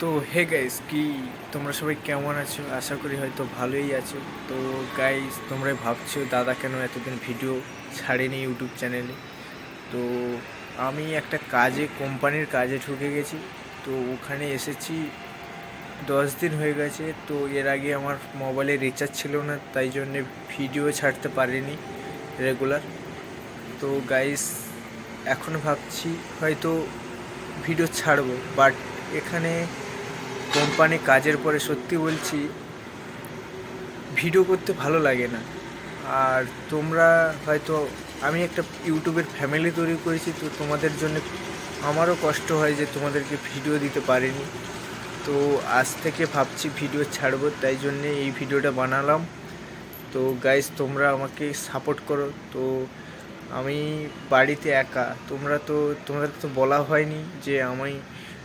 তো hey guys, কি তোমরা সবাই কেমন আছো? আশা করি হয়তো ভালোই আছো। তো গাইস, তোমরা ভাবছো দাদা কেন এতদিন ভিডিও ছাড়েনি ইউটিউব চ্যানেলে। তো আমি একটা কোম্পানির কাজে ঢুকে গেছি। তো ওখানে এসেছি 10 দিন হয়ে গেছে। তো এর আগে আমার মোবাইলে রিচার্জ ছিল না, তাই জন্যে ভিডিও ছাড়তে পারিনি রেগুলার। তো গাইস, এখন ভাবছি হয়তো ভিডিও ছাড়বো, বাট এখানে কোম্পানি কাজের পরে সত্যি বলছি ভিডিও করতে ভালো লাগে না। আর তোমরা হয়তো, আমি একটা ইউটিউবের ফ্যামিলি তৈরি করেছি, তো তোমাদের জন্য আমারও কষ্ট হয় যে তোমাদেরকে ভিডিও দিতে পারিনি। তো আজ থেকে ভাবছি ভিডিও ছাড়বো, তাই জন্যে এই ভিডিওটা বানালাম। তো গাইস, তোমরা আমাকে সাপোর্ট করো। তো আমি বাড়িতে একা, তোমাদের তো বলা হয়নি যে আমি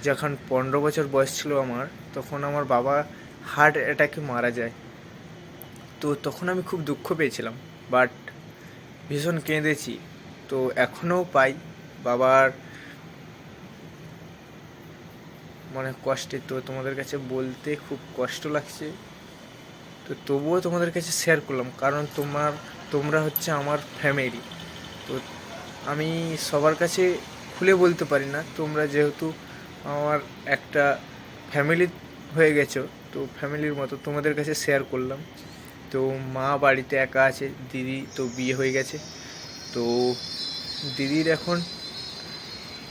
যখন 15 বছর বয়স ছিল আমার, তখন আমার বাবা হার্ট অ্যাটাকে মারা যায়। তো তখন আমি খুব দুঃখ পেয়েছিলাম, বাট ভীষণ কেঁদেছি। তো এখনও পাই বাবার মানে কষ্টে, তো তোমাদের কাছে বলতে খুব কষ্ট লাগছে। তো তবুও তোমাদের কাছে শেয়ার করলাম, কারণ তোমরা হচ্ছে আমার ফ্যামিলি। তো আমি সবার কাছে খুলে বলতে পারি না, তোমরা যেহেতু আমার একটা ফ্যামিলি হয়ে গেছো, তো ফ্যামিলির মতো তোমাদের কাছে শেয়ার করলাম। তো মা বাড়িতে একা আছে, দিদি তো বিয়ে হয়ে গেছে। তো দিদির এখন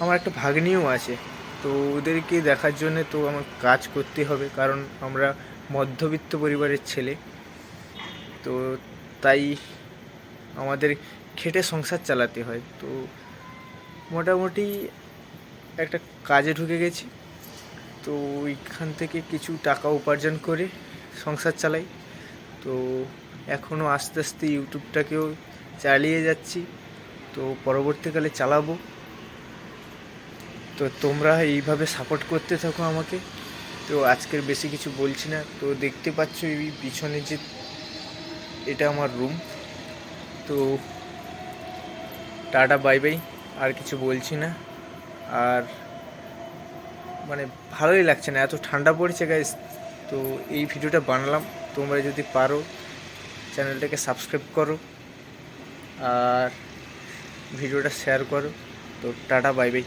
আমার একটা ভাগ্নিও আছে। তো ওদেরকে দেখার জন্যে তো আমার কাজ করতে হবে, কারণ আমরা মধ্যবিত্ত পরিবারের ছেলে। তো তাই আমাদের খেটে সংসার চালাতে হয়। তো মোটামুটি একটা কাজে ঢুকে গেছি। তো ওইখান থেকে কিছু টাকা উপার্জন করে সংসার চালাই। তো এখনও আস্তে আস্তে ইউটিউবটাকেও চালিয়ে যাচ্ছি। তো পরবর্তীকালে চালাবো। তো তোমরা এইভাবে সাপোর্ট করতে থাকো আমাকে। তো আজকের বেশি কিছু বলছি না। তো দেখতে পাচ্ছ এই পিছনে যে এটা আমার রুম। তো টাটা বাই বাই, আর কিছু বলছি না। আর মানে ভালোই লাগছে না, এত ঠান্ডা পড়েছে গাইস। তো এই ভিডিওটা বানালাম, তোমরা যদি পারো চ্যানেলটাকে সাবস্ক্রাইব করো আর ভিডিওটা শেয়ার করো। তো টাটা বাই বাই।